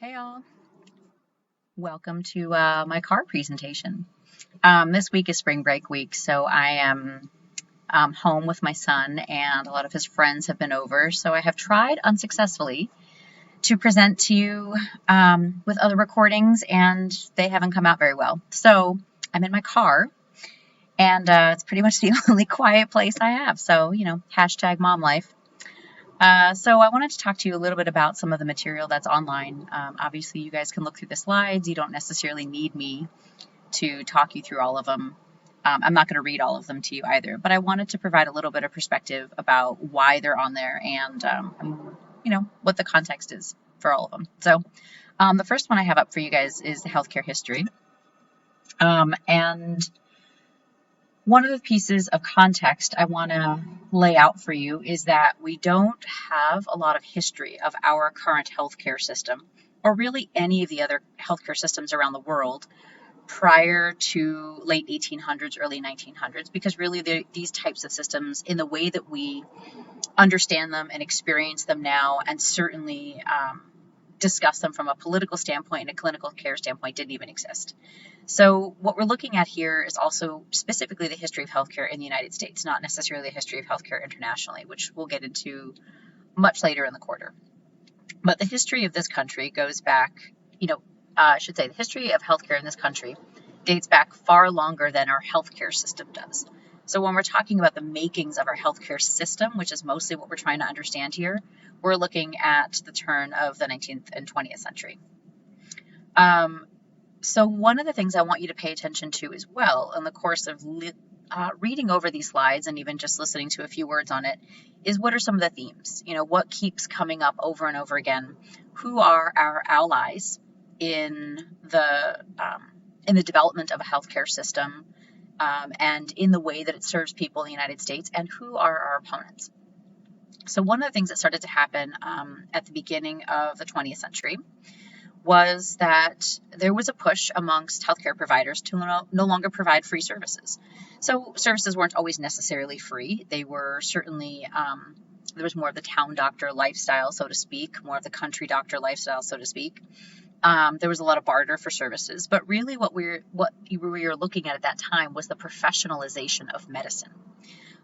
Hey all, welcome to my car presentation. This week is spring break week, so I am home with my son, and a lot of his friends have been over. So I have tried unsuccessfully to present to you with other recordings, and they haven't come out very well. So I'm in my car, and it's pretty much the only quiet place I have. So, hashtag mom life. So I wanted to talk to you a little bit about some of the material that's online. Obviously, you guys can look through the slides. You don't necessarily need me to talk you through all of them. I'm not going to read all of them to you either, but I wanted to provide a little bit of perspective about why they're on there and what the context is for all of them. So the first one I have up for you guys is the healthcare history. And one of the pieces of context I want to lay out for you is that we don't have a lot of history of our current healthcare system, or really any of the other healthcare systems around the world prior to late 1800s, early 1900s, because really these types of systems, in the way that we understand them and experience them now, and certainly discuss them from a political standpoint and a clinical care standpoint, didn't even exist. So what we're looking at here is also specifically the history of healthcare in the United States, not necessarily the history of healthcare internationally, which we'll get into much later in the quarter. But the history of this country goes back, I should say the history of healthcare in this country dates back far longer than our healthcare system does. So when we're talking about the makings of our healthcare system, which is mostly what we're trying to understand here, we're looking at the turn of the 19th and 20th century. So one of the things I want you to pay attention to as well in the course of reading over these slides and even just listening to a few words on it is, what are some of the themes? What keeps coming up over and over again? Who are our allies in the development of a healthcare system and in the way that it serves people in the United States, and who are our opponents? So one of the things that started to happen at the beginning of the 20th century was that there was a push amongst healthcare providers to no longer provide free services. So services weren't always necessarily free. They were certainly, there was more of the town doctor lifestyle, so to speak, more of the country doctor lifestyle, so to speak. There was a lot of barter for services, but really what we were looking at that time was the professionalization of medicine.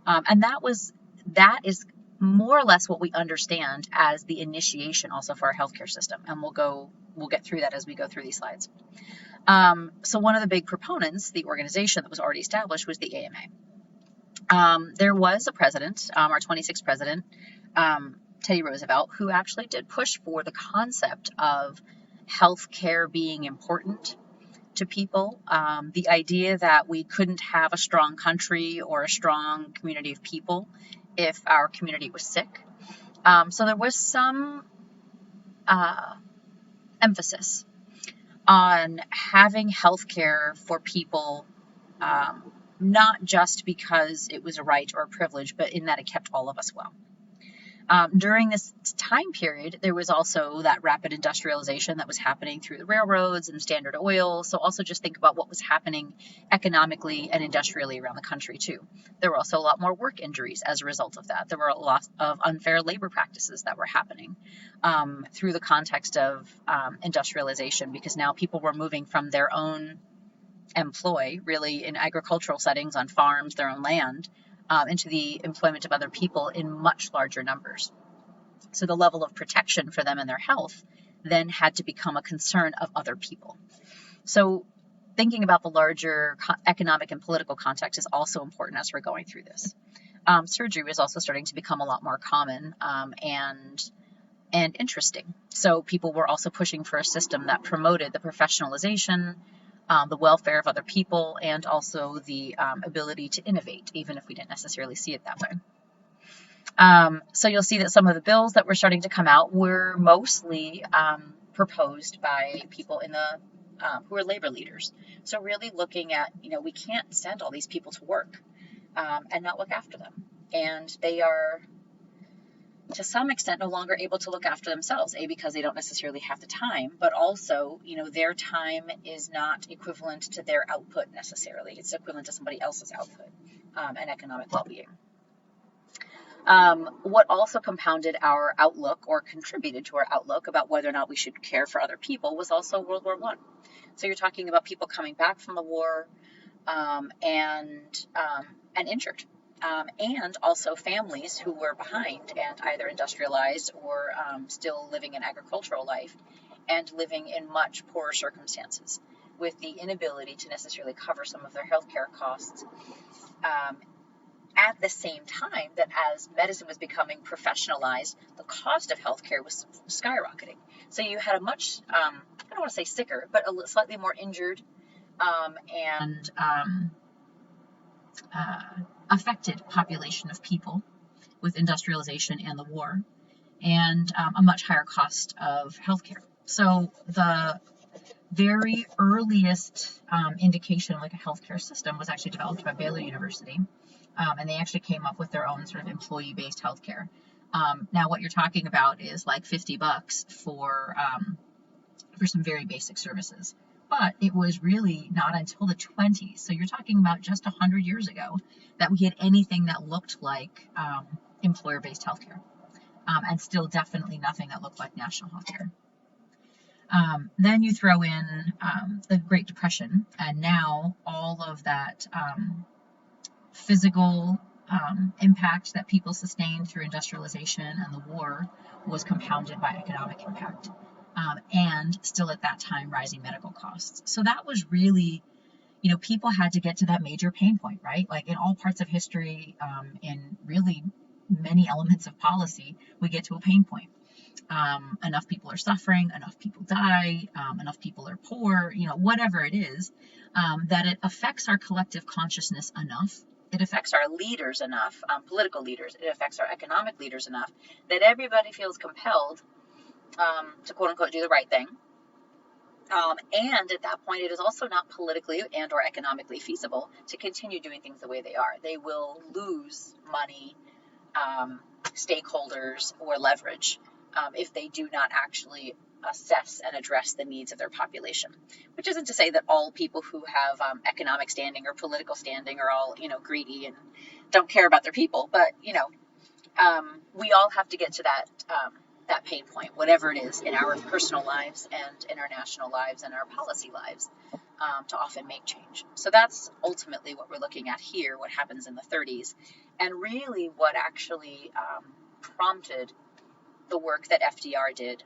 And that is more or less what we understand as the initiation also for our healthcare system. And we'll get through that as we go through these slides. So one of the big proponents, the organization that was already established, was the AMA. There was a president, our 26th president, Teddy Roosevelt, who actually did push for the concept of healthcare being important to people. The idea that we couldn't have a strong country or a strong community of people if our community was sick. So there was some emphasis on having healthcare for people, not just because it was a right or a privilege, but in that it kept all of us well. During this time period, there was also that rapid industrialization that was happening through the railroads and Standard Oil. So also just think about what was happening economically and industrially around the country too. There were also a lot more work injuries as a result of that. There were a lot of unfair labor practices that were happening through the context of industrialization, because now people were moving from their own employ, really in agricultural settings on farms, their own land, into the employment of other people in much larger numbers. So the level of protection for them and their health then had to become a concern of other people. So thinking about the larger economic and political context is also important as we're going through this. Surgery was also starting to become a lot more common and interesting. So people were also pushing for a system that promoted the professionalization, the welfare of other people, and also the ability to innovate, even if we didn't necessarily see it that way. So you'll see that some of the bills that were starting to come out were mostly proposed by people in the who are labor leaders. So really looking at, we can't send all these people to work and not look after them. And they are, to some extent, no longer able to look after themselves, because they don't necessarily have the time, but also, their time is not equivalent to their output necessarily. It's equivalent to somebody else's output and economic well-being. What also compounded our outlook or contributed to our outlook about whether or not we should care for other people was also World War I. So you're talking about people coming back from the war, and injured, and also families who were behind and either industrialized or still living an agricultural life and living in much poorer circumstances with the inability to necessarily cover some of their healthcare costs. At the same time that as medicine was becoming professionalized, the cost of healthcare was skyrocketing. So you had a much, I don't want to say sicker, but a slightly more injured and affected population of people with industrialization and the war, and a much higher cost of healthcare. So the very earliest indication of like a healthcare system was actually developed by Baylor University, and they actually came up with their own sort of employee-based healthcare. Now, what you're talking about is like $50 for some very basic services. But it was really not until the 20s, so you're talking about just 100 years ago, that we had anything that looked like employer-based healthcare, and still definitely nothing that looked like national healthcare. Then you throw in the Great Depression, and now all of that physical impact that people sustained through industrialization and the war was compounded by economic impact. And still at that time, rising medical costs. So that was really, people had to get to that major pain point, right? Like in all parts of history, in really many elements of policy, we get to a pain point. Enough people are suffering, enough people die, enough people are poor, whatever it is, that it affects our collective consciousness enough. It affects our leaders enough, political leaders. It affects our economic leaders enough that everybody feels compelled to quote unquote do the right thing. And at that point, it is also not politically and or economically feasible to continue doing things the way they are. They will lose money, stakeholders, or leverage if they do not actually assess and address the needs of their population. Which isn't to say that all people who have economic standing or political standing are all, greedy and don't care about their people. But, we all have to get to that pain point, whatever it is, in our personal lives and in our national lives and our policy lives, to often make change. So that's ultimately what we're looking at here, what happens in the 30s, and really what actually prompted the work that FDR did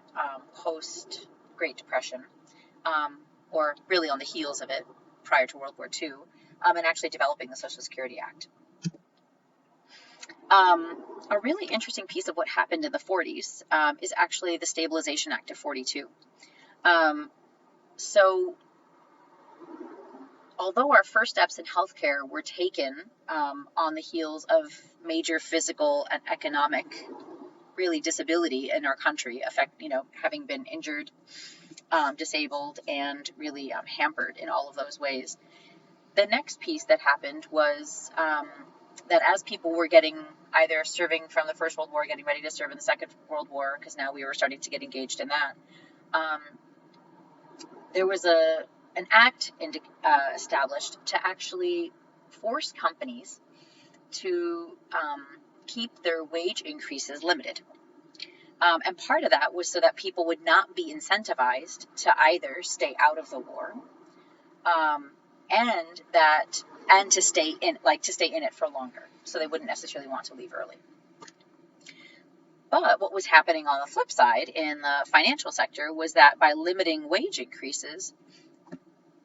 post Great Depression, or really on the heels of it prior to World War II, and actually developing the Social Security Act. A really interesting piece of what happened in the 40s is actually the Stabilization Act of 42. So although our first steps in healthcare were taken on the heels of major physical and economic really disability in our country, having been injured, disabled, and really hampered in all of those ways, the next piece that happened was that as people were getting either serving from the First World War, getting ready to serve in the Second World War, because now we were starting to get engaged in that, there was an act established to actually force companies to keep their wage increases limited. And part of that was so that people would not be incentivized to either stay out of the war, and to stay in it for longer, so they wouldn't necessarily want to leave early. But what was happening on the flip side in the financial sector was that by limiting wage increases,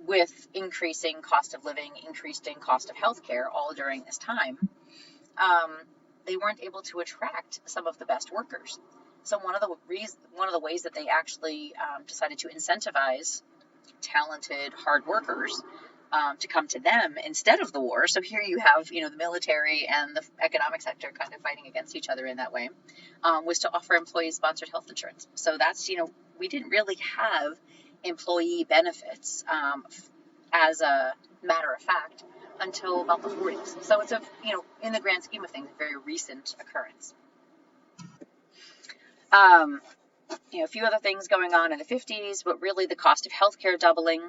with increasing cost of living, increasing cost of healthcare, all during this time, they weren't able to attract some of the best workers. So one of the ways that they actually decided to incentivize talented, hard workers to come to them instead of the war. So here you have, the military and the economic sector kind of fighting against each other in that way, was to offer employees sponsored health insurance. So that's, we didn't really have employee benefits as a matter of fact until about the 40s. So it's in the grand scheme of things, a very recent occurrence. A few other things going on in the 50s, but really the cost of healthcare doubling,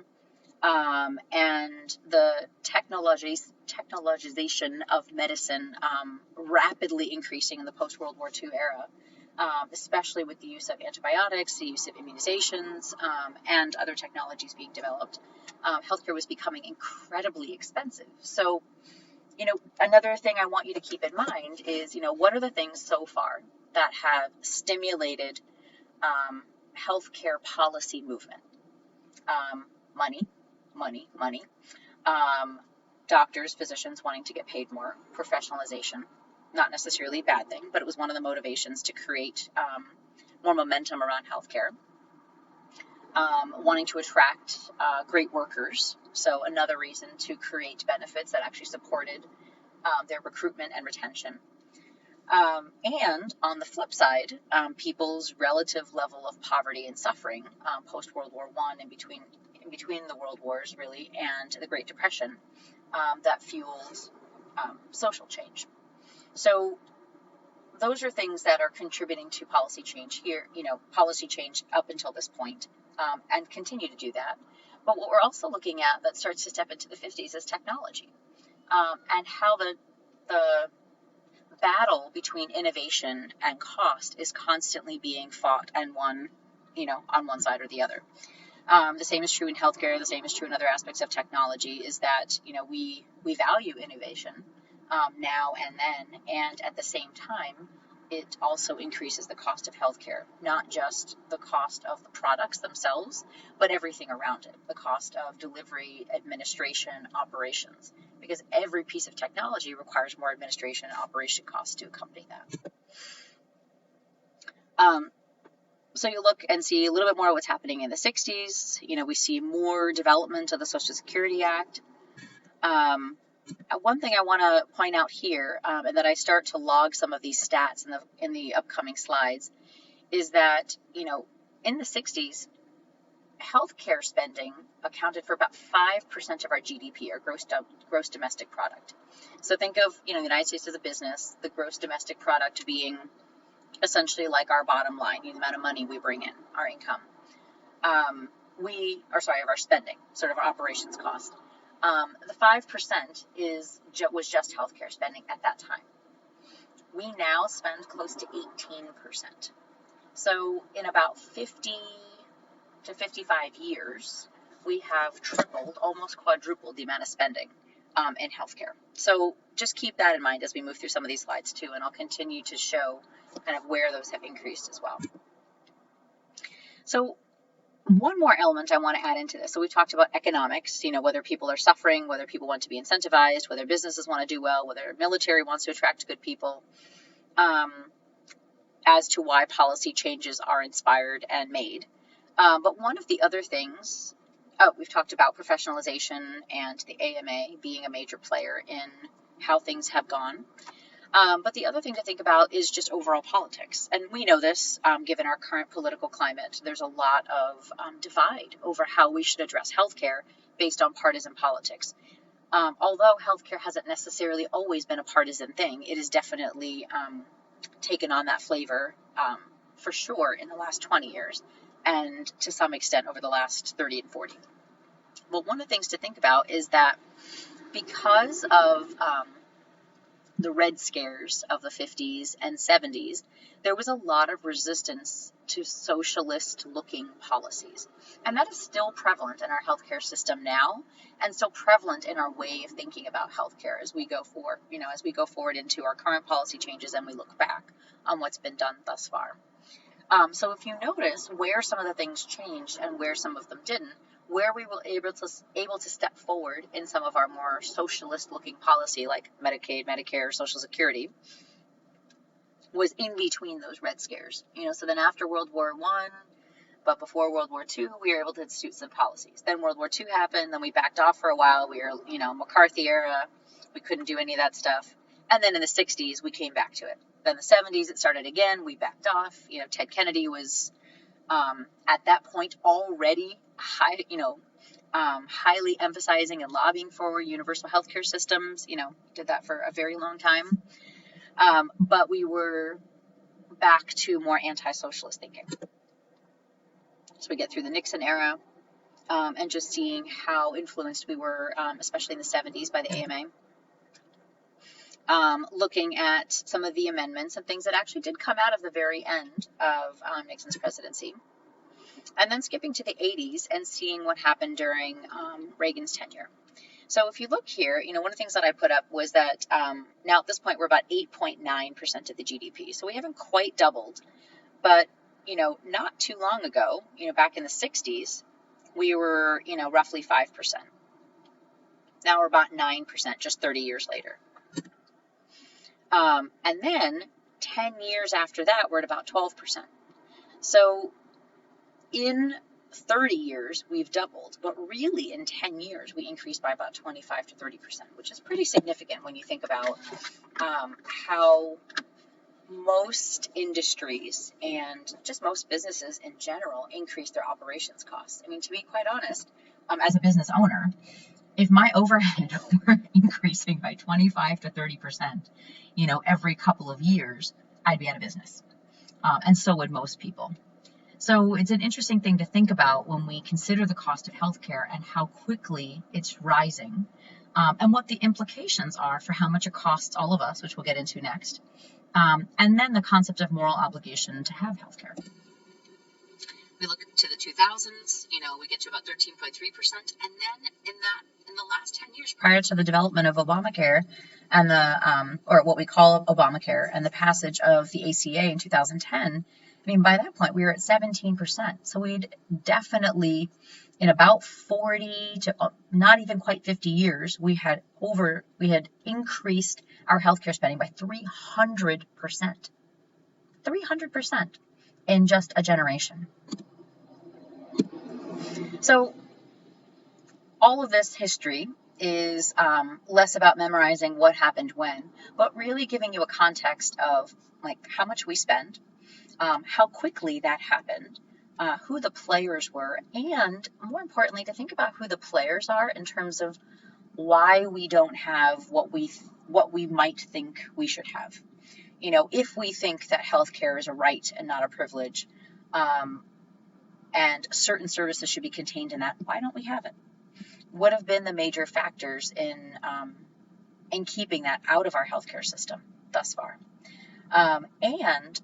and the technologization of medicine rapidly increasing in the post-World War II era, especially with the use of antibiotics, the use of immunizations, and other technologies being developed. Healthcare was becoming incredibly expensive. So, another thing I want you to keep in mind is, what are the things so far that have stimulated healthcare policy movement? Money, money, money. Doctors, physicians wanting to get paid more, professionalization, not necessarily a bad thing, but it was one of the motivations to create more momentum around healthcare. Wanting to attract great workers, so another reason to create benefits that actually supported their recruitment and retention. And on the flip side, people's relative level of poverty and suffering post World War I and between the world wars, really, and the Great Depression, that fueled social change. So those are things that are contributing to policy change here, policy change up until this point, and continue to do that. But what we're also looking at that starts to step into the 50s is technology, and how the battle between innovation and cost is constantly being fought and won, on one side or the other. The same is true in healthcare. The same is true in other aspects of technology, is that, we value innovation now and then, and at the same time, it also increases the cost of healthcare, not just the cost of the products themselves, but everything around it, the cost of delivery, administration, operations, because every piece of technology requires more administration and operation costs to accompany that. So you look and see a little bit more of what's happening in the 60s. We see more development of the Social Security Act. One thing I want to point out here, and that I start to log some of these stats in the upcoming slides, is that, in the 60s, healthcare spending accounted for about 5% of our GDP, or gross domestic product. So think of, the United States as a business, the gross domestic product being essentially like our bottom line, the amount of money we bring in, our income. Of our spending, sort of our operations cost. The 5% was just healthcare spending at that time. We now spend close to 18%. So in about 50 to 55 years, we have tripled, almost quadrupled the amount of spending in healthcare. So just keep that in mind as we move through some of these slides too, and I'll continue to show kind of where those have increased as well. So one more element I want to add into this. So we've talked about economics, whether people are suffering, whether people want to be incentivized, whether businesses want to do well, whether military wants to attract good people, as to why policy changes are inspired and made. But one of the other things, we've talked about professionalization and the AMA being a major player in how things have gone. But the other thing to think about is just overall politics. And we know this, given our current political climate. There's a lot of divide over how we should address healthcare based on partisan politics. Although healthcare hasn't necessarily always been a partisan thing, it has definitely taken on that flavor, for sure, in the last 20 years, and to some extent over the last 30 and 40. Well, one of the things to think about is that because of the Red Scares of the 50s and 70s, there was a lot of resistance to socialist-looking policies. And that is still prevalent in our healthcare system now, and still prevalent in our way of thinking about healthcare as we go forward into our current policy changes and we look back on what's been done thus far. So if you notice where some of the things changed and where some of them didn't, where we were able to step forward in some of our more socialist-looking policy, like Medicaid, Medicare, Social Security, was in between those Red Scares. So then after World War I, but before World War II, we were able to institute some policies. Then World War II happened, then we backed off for a while. We were, McCarthy era, we couldn't do any of that stuff. And then in the 60s, we came back to it. Then the 70s, it started again, we backed off. Ted Kennedy was, at that point, already highly emphasizing and lobbying for universal healthcare systems. Did that for a very long time. But we were back to more anti-socialist thinking. So we get through the Nixon era, and just seeing how influenced we were, especially in the 70s, by the AMA. Looking at some of the amendments and things that actually did come out of the very end of Nixon's presidency. And then skipping to the 80s and seeing what happened during Reagan's tenure. So if you look here, one of the things that I put up was that now at this point we're about 8.9% of the GDP. So we haven't quite doubled, but not too long ago, back in the 60s, we were, roughly 5%. Now we're about 9% just 30 years later. And then 10 years after that, we're at about 12%. So in 30 years, we've doubled, but really in 10 years, we increased by about 25 to 30%, which is pretty significant when you think about how most industries and just most businesses in general increase their operations costs. I mean, to be quite honest, as a business owner, if my overhead were increasing by 25 to 30%, every couple of years, I'd be out of business. And so would most people. So it's an interesting thing to think about when we consider the cost of healthcare and how quickly it's rising, and what the implications are for how much it costs all of us, which we'll get into next. And then the concept of moral obligation to have healthcare. We look to the 2000s, we get to about 13.3%. And then in the last 10 years prior to the development of Obamacare and or what we call Obamacare and the passage of the ACA in 2010, I mean, by that point, we were at 17%. So we'd definitely, in about 40 to not even quite 50 years, we had increased our healthcare spending by 300%. 300% in just a generation. So all of this history is less about memorizing what happened when, but really giving you a context of like how much we spend, how quickly that happened, who the players were, and more importantly, to think about who the players are in terms of why we don't have what we might think we should have. If we think that healthcare is a right and not a privilege, and certain services should be contained in that, why don't we have it? What have been the major factors in keeping that out of our healthcare system thus far? And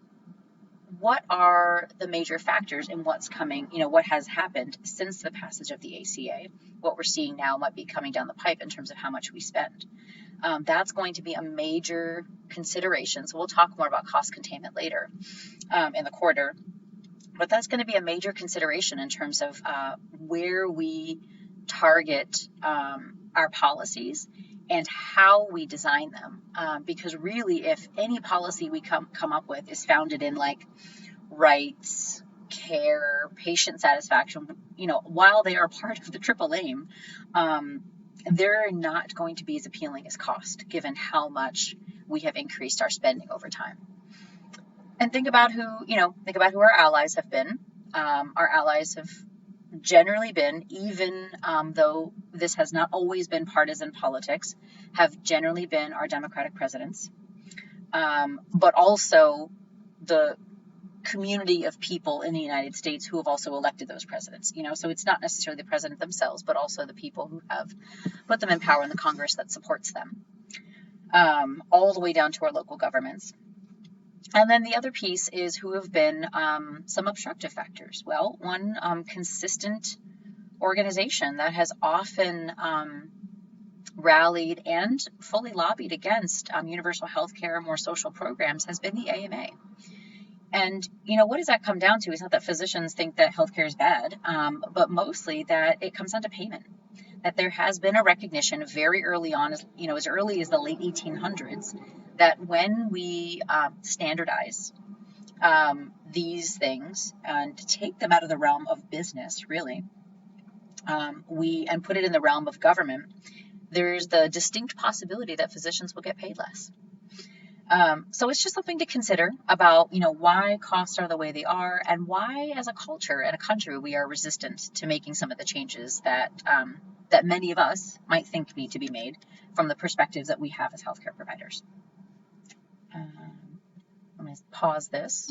what are the major factors in what's coming, what has happened since the passage of the ACA? What we're seeing now might be coming down the pipe in terms of how much we spend. That's going to be a major consideration. So we'll talk more about cost containment later in the quarter. But that's going to be a major consideration in terms of where we target our policies and how we design them. Because really, if any policy we come up with is founded in like rights, care, patient satisfaction, while they are part of the triple aim, they're not going to be as appealing as cost, given how much we have increased our spending over time. And think about who our allies have been. Our allies have generally been, even though this has not always been partisan politics, have generally been our Democratic presidents, but also the community of people in the United States who have also elected those presidents. So it's not necessarily the president themselves, but also the people who have put them in power in the Congress that supports them, all the way down to our local governments. And then the other piece is who have been some obstructive factors. Well, one consistent organization that has often rallied and fully lobbied against universal health care, more social programs, has been the AMA. And, what does that come down to? It's not that physicians think that healthcare is bad, but mostly that it comes down to payment. That there has been a recognition very early on, as early as the late 1800s, that when we standardize these things and take them out of the realm of business, really, and put it in the realm of government, there's the distinct possibility that physicians will get paid less. So it's just something to consider about, why costs are the way they are and why, as a culture and a country, we are resistant to making some of the changes that many of us might think need to be made from the perspectives that we have as healthcare providers. I'm going to pause this.